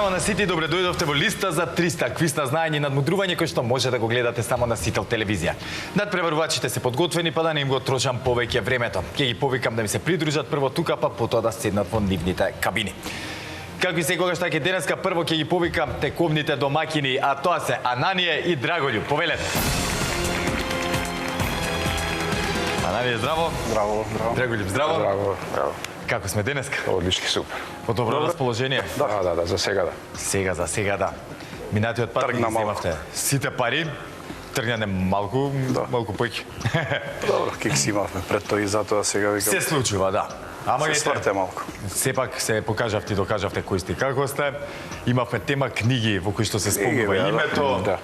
Здраво на сите и добре дојдовте во листа за 300 квиз на знаење и надмудрување кој што може да го гледате само на Сител телевизија. Надпреварувачите се подготвени, па да не им го трошам повеќе времето. Ќе ги повикам да ми се придружат прво тука, па потоа да седнат во нивните кабини. Како и секогаш така и денеска, прво ќе ги повикам тековните домакини, а тоа се Ананија и Драголјуб. Повелете. Ананија, здраво. Здраво, здраво. Драголјуб, здраво. Здраво, здраво. Како сме денеска? Одлично, супер. По добро расположение? Да, за сега да. За сега да. Минатиот пат Тргна ги земавте сите пари, тргнане малку појќе. Добро, кик си имавме пред тоа и затоа сега викам. Се случува, да. Ама се сврте малку. Сепак се покажавте и докажавте кои сте и како сте. Имавме тема книги во кои што се спомнува името. Да.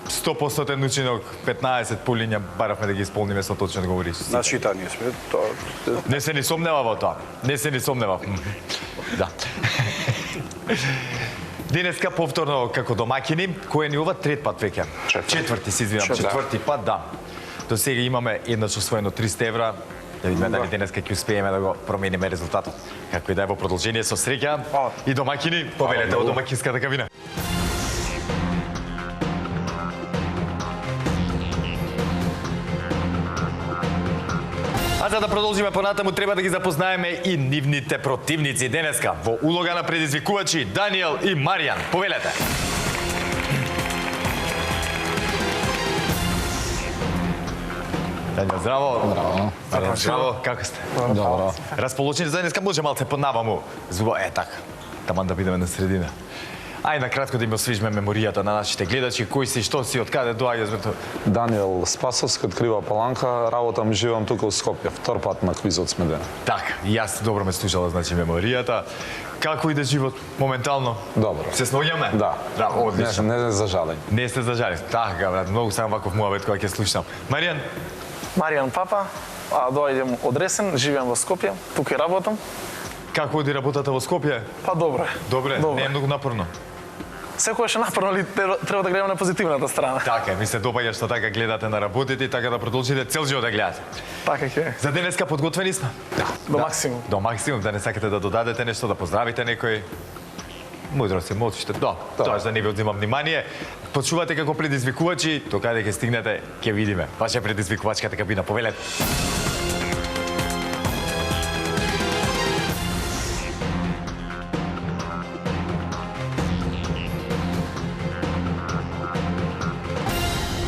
100% учинок, 15 полиња баравме да ги исполниме со точно одговори. На читање сме, тоа... Не се ни сомнева во тоа. Не се ни сомнева. Да. Денеска повторно како домакини, кој ни ова трет пат веќе? Четврти, се извинам, четврти пат, да. До сега имаме еднаш освоено 300 евра. Да видиме дали денеска ќе успееме да го промениме резултатот. Како и да е во продолжение со среќа и домакини, повелете во домакинската кабина. А за да продолжиме понатаму, треба да ги запознаеме и нивните противници денеска. Во улога на предизвикувачи Даниел и Маријан. Повелете. Даниел, здраво. Здраво. Маријан, здраво. Како сте? Добро. Расположени за денеска, може малце понаваму. Звуко така. Таман да бидеме на средина. Ај накратко да им освежиме меморијата на нашите гледачи, кои си, што си, од каде доаѓаш? Даниел Спасовски од Крива Паланка, работам, живеам тука во Скопје. Втор пат на квизот сме дена. Така, јас добро ме слушала, значи, меморијата. Како иде живот моментално? Добро. Се сноѓаме? Да. Да, одлично. Не за жалење. Не сте за жалење. Така, брат, многу сам ваков муабет кој ќе слушам. Маријан? Маријан Папа, доаѓам од Ресен, живеам во Скопје, тука и работам. Како оди работата во Скопје? Па добро е. Добре, не е многу напорно. Секојаш е напорно, али треба да гледаме на позитивната страна. Така, ми се допаѓа што така гледате на работите и така да продолжите цел живот да гледате. Така ќе. За денеска подготвени сме? Да. До максимум. До максимум, да не сакате да додадете нешто, да поздравите некој. Мудро се молчите. Тоа да не ви одзимам внимание. Почувате како предизвикувачи, до каде ќе стигнете, ќе видиме. Ваша предизвикувачката кабина, повелете.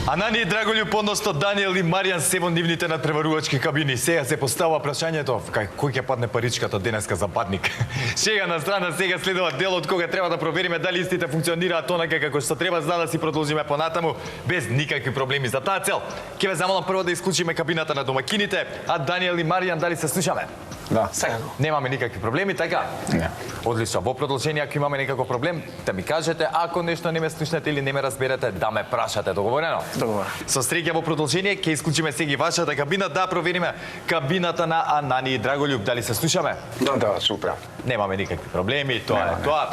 Ананија и Драголјуб, односно Даниел и Маријан се во нивните надпреварувачки кабини. Сега се поставува прашањето, кој ќе падне паричката денеска за падник. Шега на страна, сега следува делот кога треба да провериме дали истите функционираат онака како што треба, за да си продолжиме понатаму без никакви проблеми. За таа цел ќе ве замолам прво да исклучиме кабината на домакините, а Даниел и Маријан дали се слушаме? Да. Секако. Немаме никакви проблеми, така? Не. Одлично. Во продолжение, ако имаме некаков проблем, да ми кажете, ако нешто не ме слушнете или не ме разберете, да ме прашате. Договорено? Договорено. Со среќа во продолжение, ќе исклучиме сега вашата кабина, да провериме кабината на Ананија и Драголјуб. Дали се слушаме? Да, супер. Немаме никакви проблеми, тоа е тоа.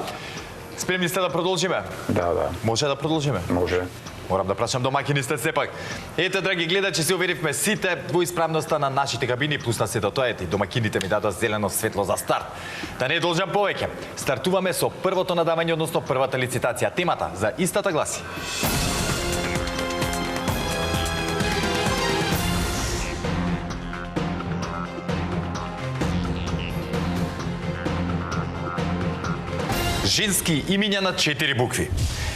Спремни сте да продолжиме? Да. Може да продолжиме? Може. Морам да прашам домакините сепак. Ете, драги гледачи, се уверивме сите во исправноста на нашите кабини, плюс на сето тоа и домакините ми дадоа зелено светло за старт. Да не должам повеќе. Стартуваме со првото надавање, односно првата лицитација. Темата за истата гласи. Женски имиња на 4 букви.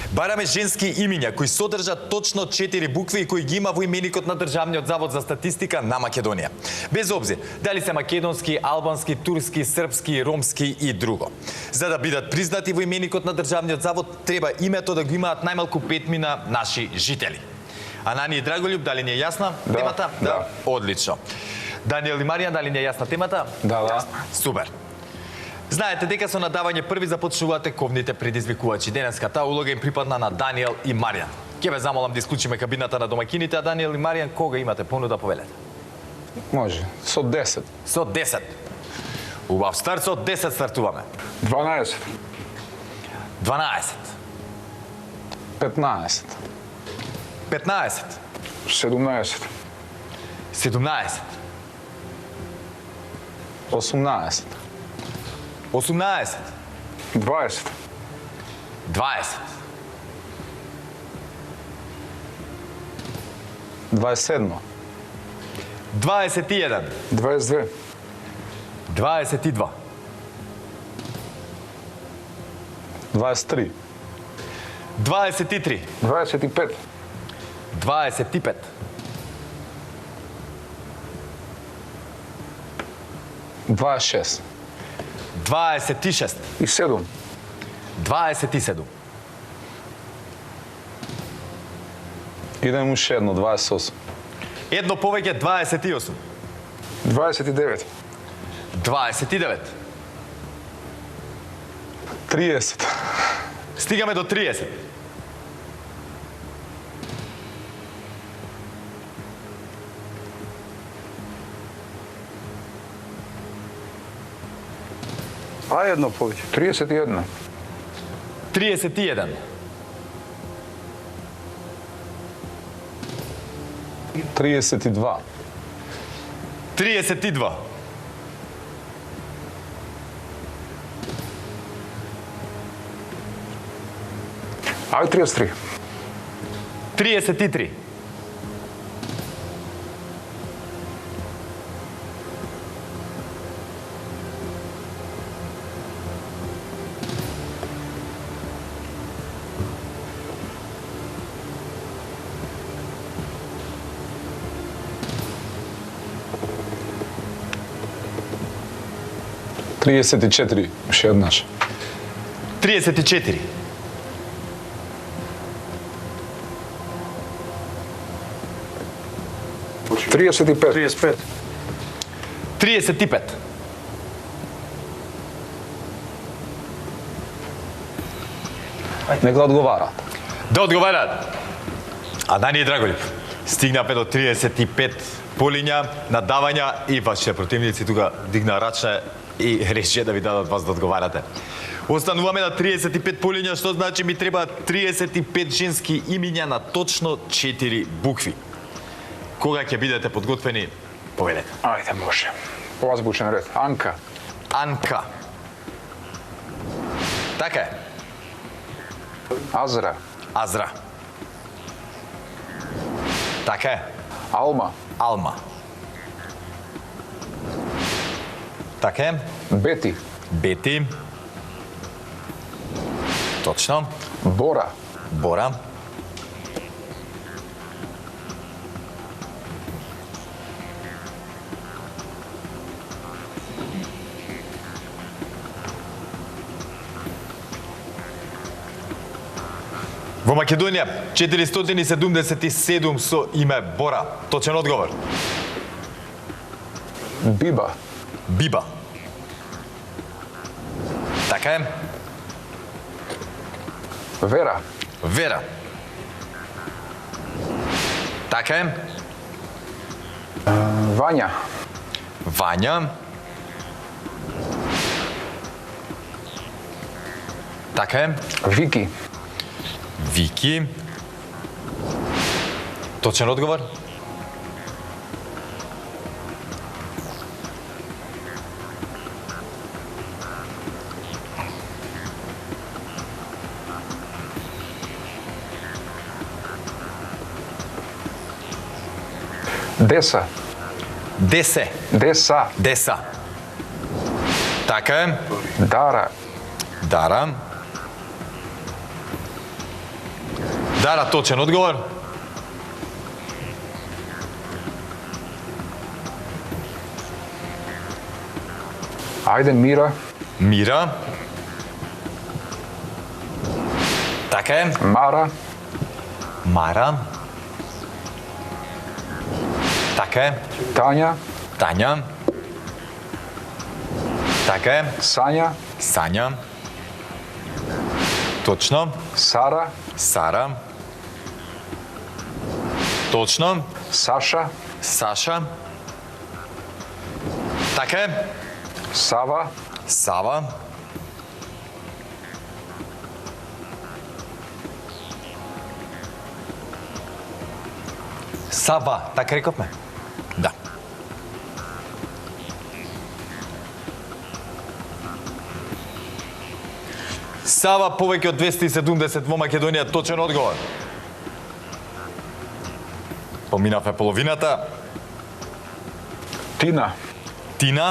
Бараме женски имиња кои содржат точно 4 букви и кои ги има во именикот на Државниот завод за статистика на Македонија. Без обзир дали се македонски, албански, турски, српски, ромски и друго. За да бидат признати во именикот на Државниот завод, треба името да го имаат најмалку 5 наши жители. Ананија и Драголјуб, дали ни е јасна темата? Да. Одлично. Даниел и Маријан, дали ни е јасна темата? Да. Супер. Знаете дека со надавање први започнуваат тековните предизвикувачи. Денеска таа улога им припадна на Даниел и Маријан. Ќе ве замолам да исклучиме кабината на домакините, а Даниел и Маријан, кога имате понуда, повелете? Може. Со 10. Со 10. Убав старт, со 10 стартуваме. 12. 12. 15. 15. 17. 17. 18. 18. 20. 20. 27. 21. 22. 22. 23. 23. 25. 25. 26. 26. И 7. 27. Идем уште едно, 28. Едно повеќе 28. 29. 29. 30. Стигаме до 30. А едно повеќе. 31. 31. 32. 32. 33. 33. 34. Уште еднаш. 34. 35. 35. 35. Нека одговара. Да одговараат. А Дани Драголип стигнавме до 35 полиња, надавања и вашите противници тука дигна рачна и решија да ви дадат вас да одговарате. Остануваме на 35 полиња, што значи ми треба 35 женски имиња на точно 4 букви. Кога ќе бидете подготвени, повелете. Ајде, може. По азбучен ред. Анка. Анка. Така е. Азра. Азра. Така е. Алма. Алма. Така е. Бети. Бети. Точно. Бора. Бора. Во Македонија 477 со име Бора. Точен одговор. Биба. Биба. Така е. Вера. Вера. Така е. Вања. Вања. Така е. Вики. Вики. Точен одговор. Деса. Десе. Деса. Деса. Така е. Дара. Дара. Дара, точен одговор. Ајде, Мира. Мира. Така е. Мара. Мара. Така е. Тања. Тања. Така е. Сања. Сања. Точно. Сара. Сара. Точно. Саша. Саша. Така е. Сава. Сава. Сава, така рековме? Да. Сава повеќе од 270 во Македонија, точен одговор. Поминавме половината. Тина. Тина.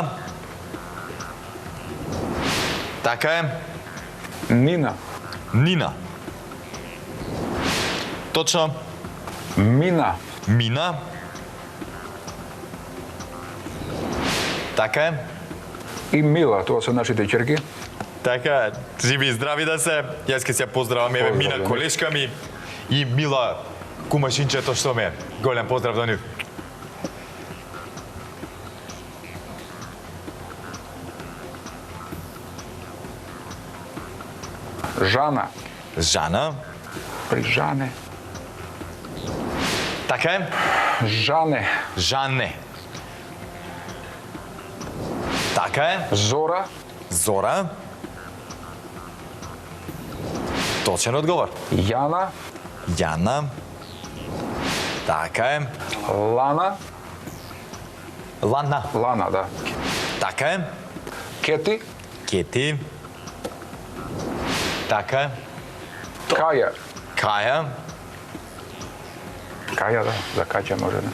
Така е. Нина. Нина. Точно. Мина. Мина. Така е. И Мила, тоа се нашите ќерки. Така, живи и здрави да се. Јас ќе се поздравам, еве Мина колешка ми и Мила кумашинчето што ме. Голем поздрав до нив. Жана. Жана. При Жане. Така е. Жане. Жане. Така е. Зора. Зора. Точен одговор. Јана. Јана. Така е. Лана. Лана. Лана, да. Така е. Кети. Кети. Така е. Каја. Каја. Каја, да. За Каќа може да.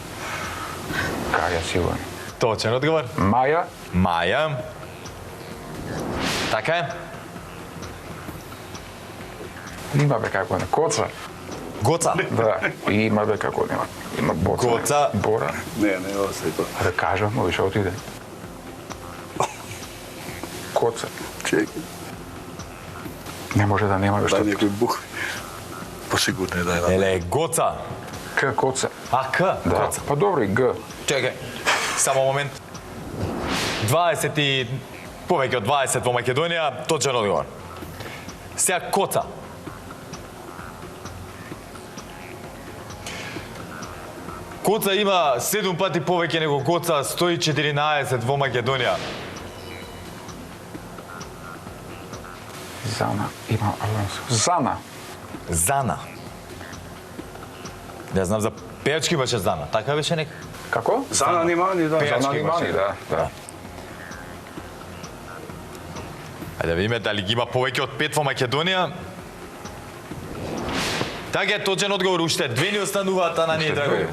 Каја, сигурно. Точен одговор. Маја. Маја. Така е. Има бе како не. Коца. Гоца. Да. Има бе како нема. Има боца. Коца. Бора. Не ова се тоа. Да кажам, но више отиде. Коца. Чекай, Не може да нема бе што. дај некој букви. Посигурно е да е. Еле, гоца. К, коца. А, К. Да. Гоца. Па добри, Г. Чекај. Само момент. 20 и повеќе од 20 во Македонија, точен одговор. Сега коца. Коца има 7 пати повеќе него коца, 114 во Македонија. Зана. Има Алонсо. Зана. Зана. Не знам за пејачки беше Зана, така беше нека? Како? Зана Нимани, да. Пејачки Зана Нимани, беше. да. Да. Ајде да видиме дали ги има повеќе од 5 во Македонија. Така е, точен одговор, уште две ни остануваат, а на ние Уште драго. две.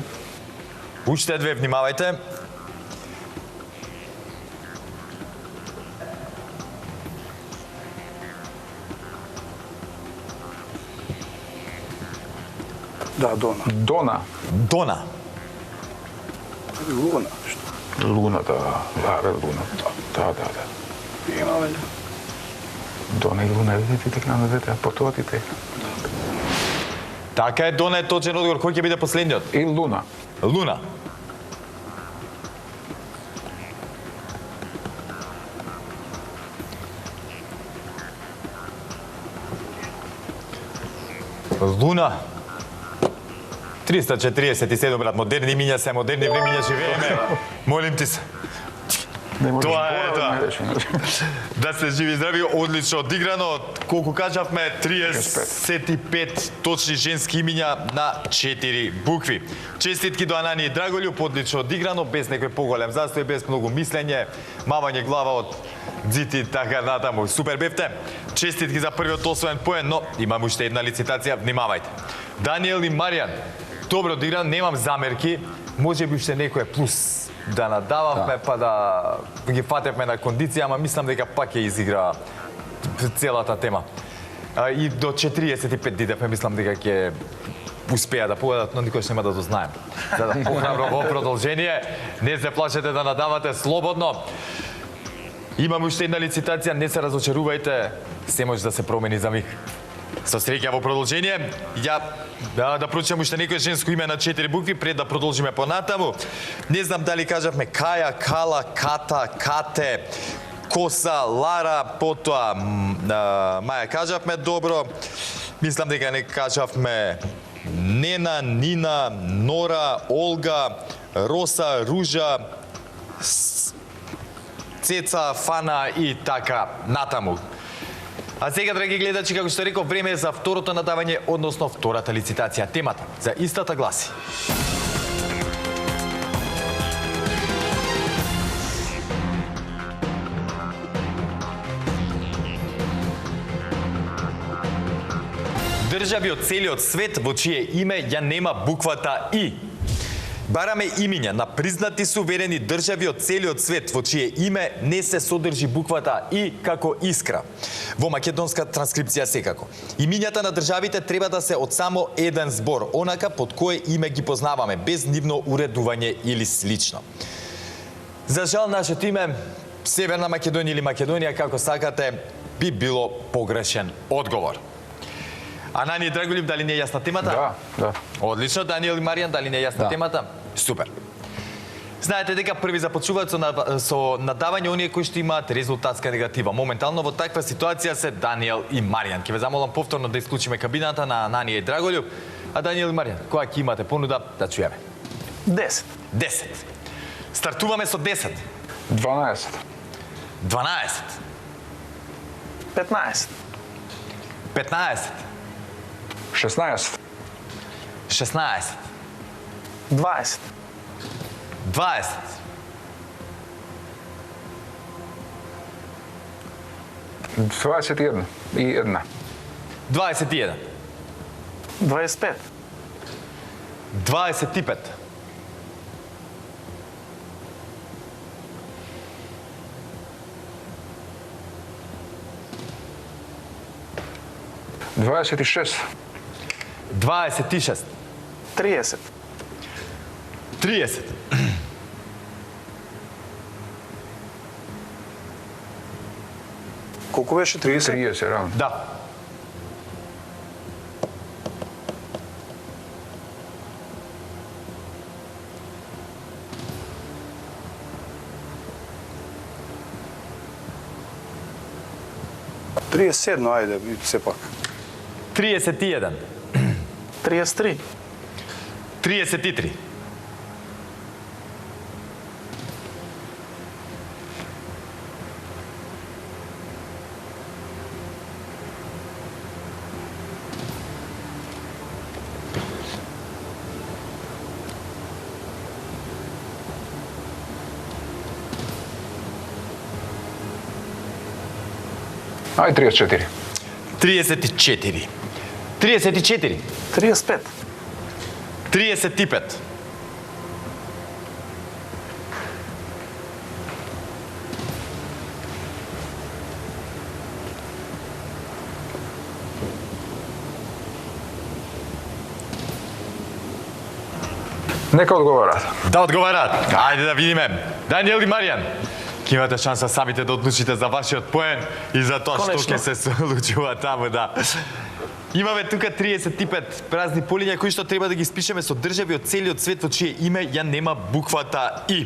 Уште две, внимавајте. Да, Дона. Дона. Дона. Луна, што? Луна, да. Да, бе, Луна. Да, да, да. Има бе. Дона и Луна, видите текна на дете, потоатите. Така е, Дона е точен одговор. Кој ќе биде последниот? И Луна. Луна. Луна. 347, брат, модерни имиња се, модерни времиња живееме. Молим ти се. Не можеш Тоа е Бора да тоа. не рече. Да сте живи и здрави, одлично одиграно. Колку кажавме, 35 точни женски имиња на 4 букви. Честитки до Анани и Драголјуб, одлично одиграно, без некој поголем застој, без многу мислење, мавање глава од дзити, така натаму. Супер бевте. Честитки за првиот освоен поен, но имам уште една лицитација, внимавајте. Даниел и Маријан, добро одигран, немам замерки, може би уште некој плюс да надававме, па да ги фатевме на кондиција, ама мислам дека пак ја изигра целата тема. И до 45 дидевме, мислам дека ќе успеа да победат, но никош нема да дознаем. За да похрабро во продолжение, не се плашете да надавате слободно. Имаме уште една лицитација, не се разочарувајте, се може да се промени за миг. Со среќа во продолжение, ја да прочитам уште некој женско име на 4 букви пред да продолжиме понатаму. Не знам дали кажавме Каја, Кала, Ката, Кате, Коса, Лара, потоа Маја кажавме добро. Мислам дека не кажавме Нена, Нина, Нора, Олга, Роса, Ружа, Цеца, Фана и така натаму. А сега, драги гледачи, како што реков, време е за второто надавање, односно втората лицитација. Темата за истата гласи. држави од целиот свет во чие име ја нема буквата И. Бараме имиња на признати суверени држави од целиот свет во чие име не се содржи буквата И како искра. Во македонска транскрипција секако. Имињата на државите треба да се од само еден збор, онака под кое име ги познаваме, без нивно уредување или слично. За жал, нашето име, Северна Македонија или Македонија, како сакате, би било погрешен одговор. Анани Драголив, дали не е јасна темата? Да. Одлично, Даниел и Маријан, дали не е јасна темата? Супер. Знаете дека први започнуваат со надавање оние кои што имаат резултатска негатива. Моментално во таква ситуација се Даниел и Маријан. Ќе ве замолам повторно да исклучиме кабината на Ананија и Драголив. А Даниел и Маријан, која ќе имате понуда, да чуеме. 10. 10. Стартуваме со 10. 12. 12. 15. 15. 16. 16. 20. 20. 21. И една. 21. 25. 25. 26. 26. 30. 30. Колку беше? 30? 30, равно. Да. Триесетно, ајде, сепак. 31. 33. 33. 34. 34. 34. 35. 35. 'Нека одговарат. Да одговарат. Ајде да видиме. Даниел и Маријан, ќе имате шанса самите да одлучите за вашиот поен и за тоа што Конечно. ќе се случува таму, да. Имаме тука 35 празни полиња кои што треба да ги спишеме со држави од целиот свет во чие име ја нема буквата И.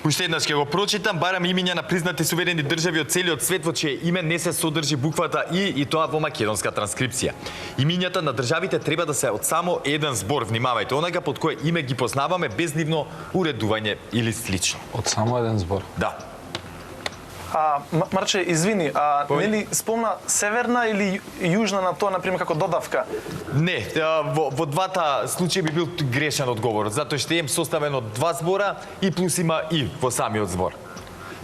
Уште еднаш ќе го прочитам, барам имиња на признати суверени држави од целиот свет во чие име не се содржи буквата И тоа во македонска транскрипција. Имињата на државите треба да се од само еден збор, внимавајте, онака под кое име ги познаваме без нивно уредување или слично. Од само еден збор. Да. Марче, извини, нели спомна северна или јужна на тоа, например, како додавка? Не, во двата случаи би бил грешен одговорот, затоа што е составен од два збора и плюс има И во самиот збор.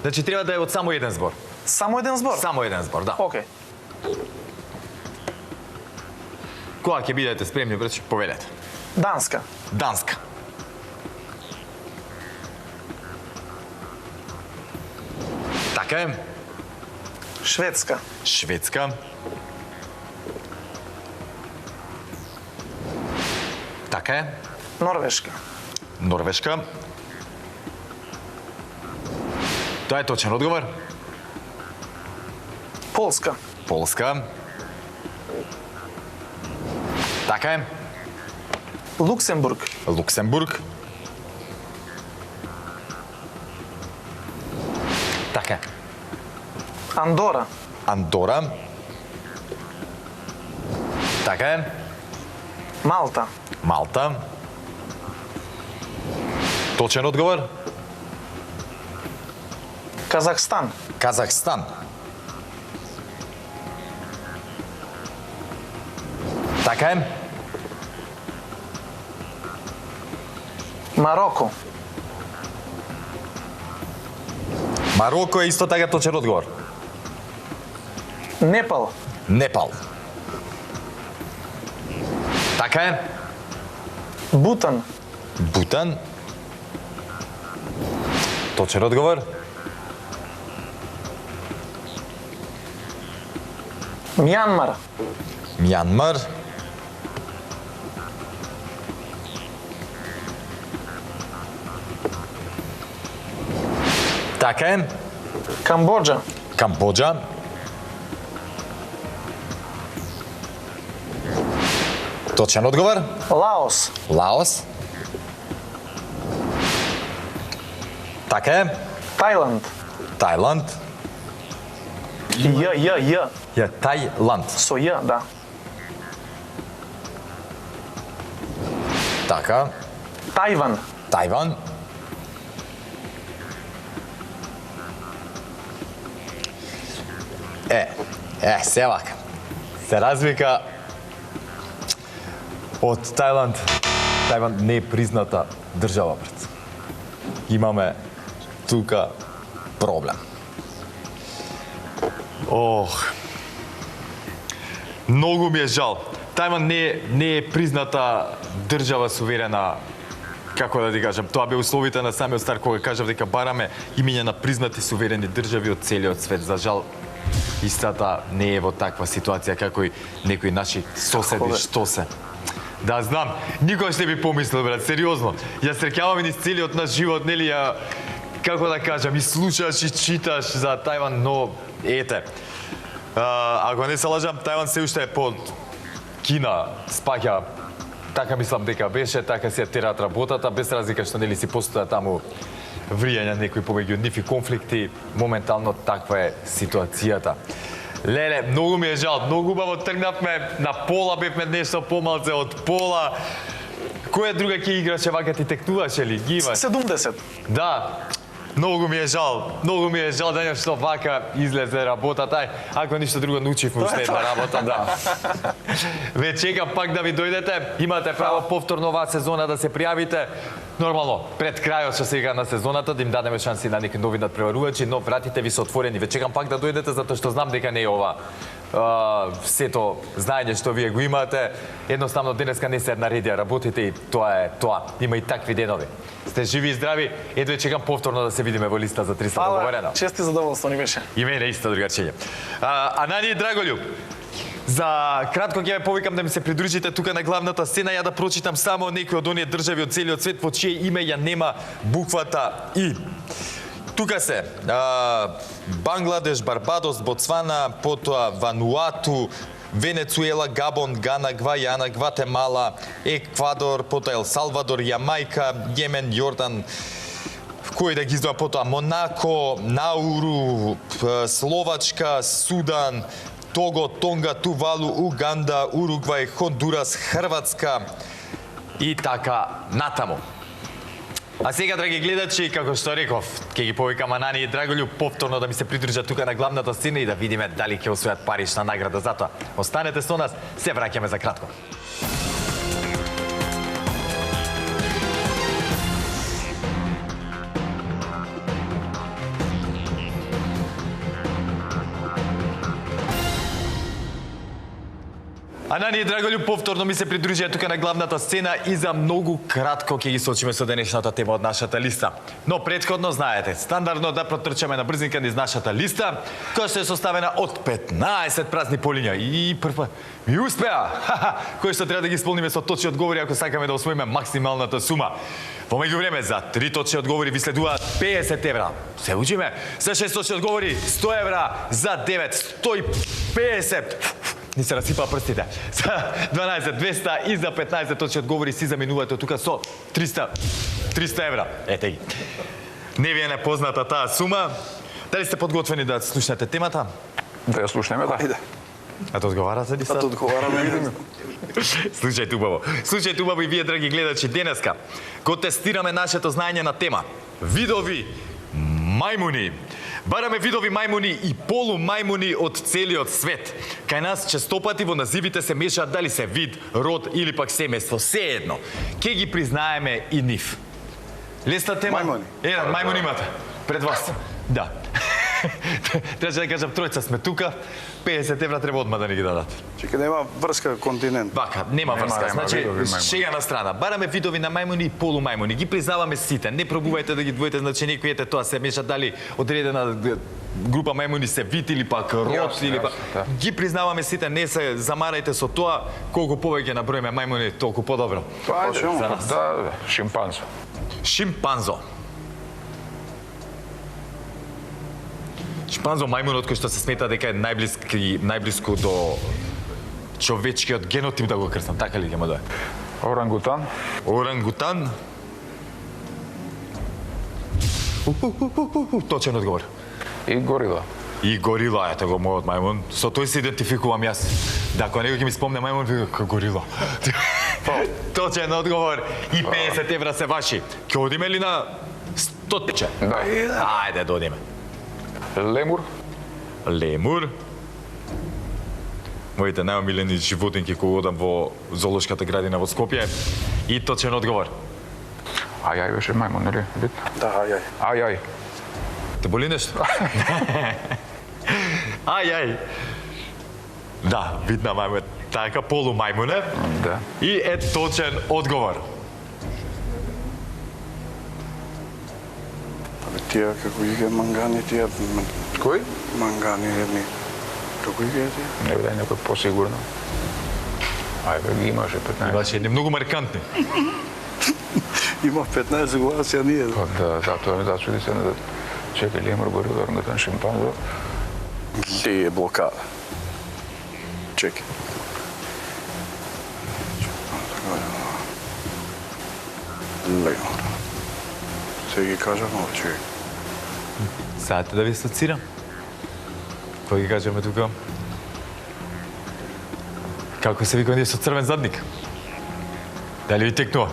Значи треба да е од само еден збор. Само еден збор? Само еден збор, да. Океј. Кога ќе бидете спремни, брат, повелете. Данска. Данска. Така е. Шведска. Шведска. Така е. Норвешка. Норвешка. Тоа е точен одговор. Полска. Полска. Така е. Луксембург. Луксембург. Така е. Андора. Андора. Така е. Малта. Малта. Точен одговор. Казахстан. Казахстан. Така е. Мароко. Мароко е исто така точен одговор. Непал. Непал. Така е. Бутан. Бутан. Точен одговор. Мјанмар. Мјанмар. Така е. Камбоџа. Камбоџа. Точен одговор. Лаос. Лаос. Така е. Тајланд. Тајланд. Ја. Ја, Тајланд. Со Ја, да. Така. Тајван. Тајван. Се вака. Се разлика од Тајланд. Тајван не е призната држава, брат. Имаме тука проблем. Многу ми е жал. Тајван не е призната држава суверена, како да ти кажам, тоа бе условите на самиот старт кога кажав дека бараме имиња на признати суверени држави од целиот свет. За жал, истата не е во таква ситуација како и некои наши соседи што се. Да, знам, никош не би помислил, брат, сериозно. Ја среќавам низ целиот наш живот, нели, ја, како да кажам, и слушаш и читаш за Тајван, но ете. Ако не се лажам, Тајван се уште е под Кина, спаќа, така мислам дека беше, така си ја терат работата, без разлика што нели си постоја таму вријања некои помеѓу нив и конфликти, моментално таква е ситуацијата. Леле, многу ми е жал, многу убаво тргнавме, на пола бевме нешто помалце од пола. Која друга ќе играше вака, ти текнуваше ли? Ги имаш? 70. Да, многу ми е жал денес што вака излезе работата. Ако ништо друго научивме уште една работа, да. Ве чекам пак да ви дојдете, имате право повторно оваа сезона да се пријавите. Нормално, пред крајот што сега на сезоната, да им дадеме шанси на некои нови надпреварувачи, но вратите ви се отворени. Ве чекам пак да дојдете затоа што знам дека не е ова сето знаење што вие го имате. Едноставно денеска не се една редија, работите и тоа е тоа. Има и такви денови. Сте живи и здрави, едва чекам повторно да се видиме во листа за 300 договорено. Чести задоволство ни беше. И мене исто, другарчиња. Анани Драголјуб, за кратко ќе ве повикам да ми се придружите тука на главната сцена, ја да прочитам само некои од оние држави од целиот свет во чие име ја нема буквата И. Тука се Бангладеш, Барбадос, Ботсвана, потоа Вануату, Венецуела, Габон, Гана, Гвајана, Гватемала, Еквадор, потоа Ел Салвадор, Јамајка, Јемен, Јордан, кој да ги издоја потоа Монако, Науру, Словачка, Судан, Того, Тонга, Тувалу, Уганда, Уругвај, Хондурас, Хрватска и така натаму. А сега, драги гледачи, како што реков, ќе ги повикам Анани и Драголјуб повторно да ми се придружат тука на главната сцена и да видиме дали ќе освојат парична награда. Затоа, останете со нас, се враќаме за кратко. Анани и Драголјуб повторно ми се придружија тука на главната сцена и за многу кратко ќе ги сочиме со денешната тема од нашата листа. Но претходно знаете, стандардно да протрчаме на брзинка низ нашата листа, која што е составена од 15 празни полиња. И прва ми успеа, кој што треба да ги исполниме со точни одговори ако сакаме да освоиме максималната сума. Во меѓувреме за 3 точни одговори ви следуваат 50 евра. Се учиме. За 6 точни одговори 100 евра, за 9 150. Ни се расипаа прстите. За 12 200 и за 15 точни одговори си заминувате тука со 300 евра. Ете ги. Не ви е непозната таа сума. Дали сте подготвени да слушнете темата? Да ја слушнеме, да. Ајде. А то одговарате ли? Да те одговараме, видиме. Слушајте убаво. Слушајте убаво и вие, драги гледачи, денеска го тестираме нашето знаење на тема видови мајмуни. Бараме видови мајмуни и полумајмуни од целиот свет. Кај нас честопати во називите се мешаат дали се вид, род или пак семејство, сеедно. Ке ги признаеме и нив. Лесна тема? Мајмуни. Еден мајмун имате пред вас. Да. Требаше да кажам тројца сме тука, 50 евра треба одма да ни ги дадат. Чека, нема врска континент. Вака, нема врска. нема Значи, видови мајмуни. шега на страна. Бараме видови на мајмуни и полумајмуни. Ги признаваме сите. Не пробувајте да ги двоите, значи некои ете тоа се меша дали одредена група мајмуни се вид или пак род Јасно, или пак. јасно, да. Ги признаваме сите, не се замарајте со тоа, колку повеќе наброиме мајмуни, толку подобро. Па, Почнемо. ајде, да, шимпанзо. Шимпанзо. Шимпанзо мајмунот кој што се смета дека е најблиску до човечкиот генотип да го крстам, така ли ќе му дое? Орангутан. Орангутан. Точен одговор. И горила. И горила, ето го мојот мајмун. Со тој се идентификувам јас. Да, кога некој ќе ми спомне мајмун, вика како горила. Точен одговор. И 50 евра се ваши. Ќе одиме ли на 100 тече? Да. Ајде, да одиме. Лемур. Лемур. Моите најомилени животинки кога одам во зоолошката градина во Скопје. И точен одговор. Ајај беше мајмун, нели? Битно. Да, ајај. Ајај. Те боли нешто? Ај. Да, видна мајмун. Така, полумајмун е. Да. И е точен одговор. Абе, тие како ги мангани, тие Кој? мангани едни. Како ги тие? Не биде некој посигурно. Ајде, ги имаше 15. Имаше едни многу маркантни. Има 15 гласа, ние. Па да, затоа ми зачуди се да чекај лемур, горила, орангутан, шимпанзо. Ли е блокада. Чекай. Лемур. Се ги кажа, но чекай. Саате да ви асоцирам? Кој ги кажеме тука? Како се вика оние со црвен задник? Дали ви текнува?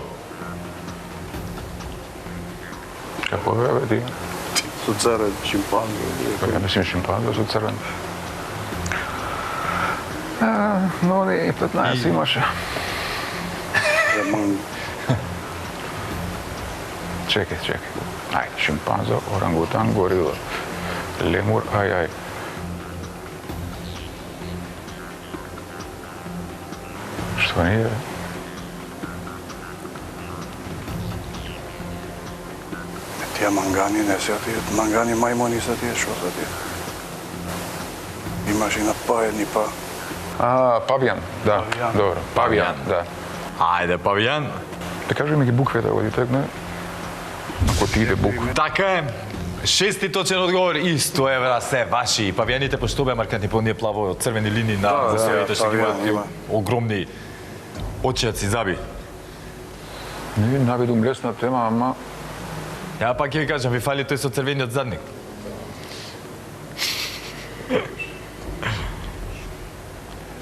Како бе, ти? Со царен шимпанзо. Па ја мислим шимпанзо со црвен. Но не, 15 имаше. Чекај. Ај, шимпанзо, орангутан, горила. Лемур, ај. Што не е? Тие мангани не се тие. Мангани мајмуни се тие, што се тие? Имаш и на па едни па. Павијан, да, Павијан. добро. Павијан, Павијан. да. Ајде, павијан. Да кажи ми ги буквите да го ти текне. Ако ти иде буква. Така е. Шести точен одговор и 100 евра се ваши. И павијаните, пошто бе маркантни по оние плаво црвени линии на Да, засевите што ги павијан имаат има. огромни очијаци заби. Не наведум лесна тема, ама Ја пак ќе ви кажам, ви фали тој со црвениот задник.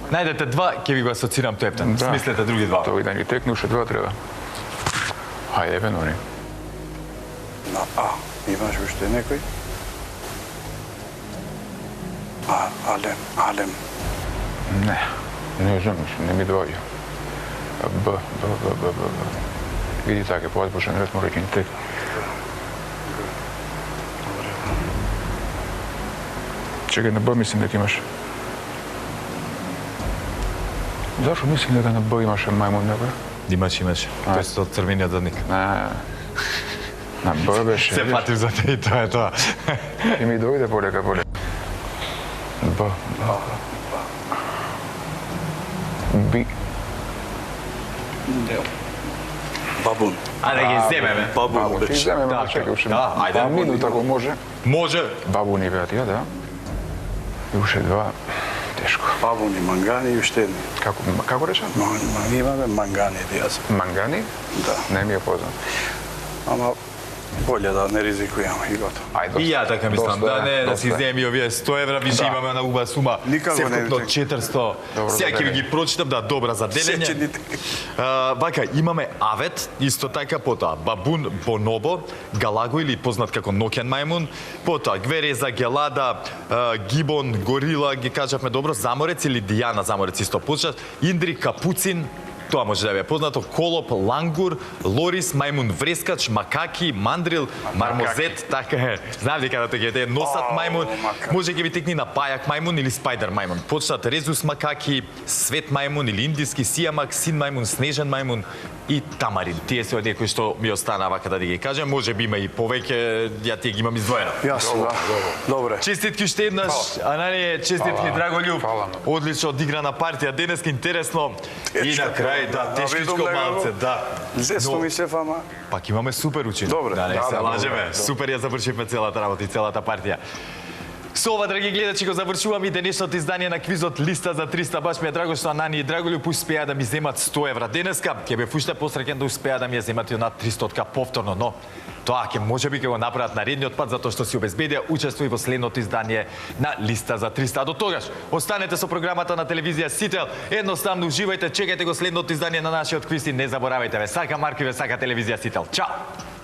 Најдете два, ќе ви го асоцирам тој ептен. Да. Смислете други два. тој да ни текне уште два треба. Ајде, бе, нони. На А. Имаш уште некој? Алем. Не знам, не ми доаѓа. Б. Види така, поазбушен ред мора ќе ни текне. Чекај, на Б мислим дека имаш. Зашо мислим дека на Б имаше мајмун некој? Имаш. Тој со црвениот задник. На Б беше. Се патив за те и тоа е тоа. И ми дојде полека. Б. Би. Бабун. А да ги земеме. Бабун Бабу, ќе беше. земеме, Да, чекај уште. да, ајде. Минута ако може. Може. Бабу ни беа тие, да. И уште два. Тешко. Бабун и мангани и уште едни. Како рече? Имаме мангани тие се. Мангани? Да. Не ми е познат. Ама боле да не ризикуваме и готово. Ајде. И ја така мислам, да не да си доста. земи овие 100 евра, више Да. имаме на уба сума. Никако не Секупно е. 400. Добро Сега ќе ви за ги прочитам, да, добра за делење. Сечените. Вака, имаме авет, исто така, потоа бабун, бонобо, галаго или познат како ноќен мајмун, потоа гвереза, гелада, гибон, горила, ги кажавме добро, заморец или дијана заморец исто почнат, индри, капуцин, Тоа може да биде познато колоп, лангур, лорис, мајмун врескач, макаки, мандрил, мармозет, така е. Знам дека да те носат мајмун, макаки. може ќе ви текни на пајак мајмун или спајдер мајмун. Почнат резус макаки, свет мајмун или индиски сијамак, син мајмун, снежен мајмун и тамарин. Тие се од кои што ми остана вака да ги кажам, може би има и повеќе, ја тие ги имам издвоено. Јасно, да. Добре. Честитки уште еднаш, Ананија, честитки, Драголюб. Фала. Одлично одиграна партија, денеска интересно. И на крај, да, тешкичко видум дека малце, да. Лесно Но- ми се фама. Пак имаме супер ученик. Добре. Да, не Да, се да, лажеме. добре. Супер ја завршивме целата работа и целата партија. Со ова, драги гледачи, го завршуваме и денешното издание на квизот Листа за 300. Баш ми е драго што Анани и Драголюб успеа да ми земат 100 евра денеска. Ќе бев уште посреќен да успеа да ми ја земат и над 300 повторно, но тоа ќе можеби ќе го направат наредниот пат затоа што си обезбедија учество и во следното издание на Листа за 300. А до тогаш, останете со програмата на телевизија Сител. Едноставно уживајте, чекајте го следното издание на нашиот квиз и не заборавајте, ве сака Марко и ве сака телевизија Сител. Чао!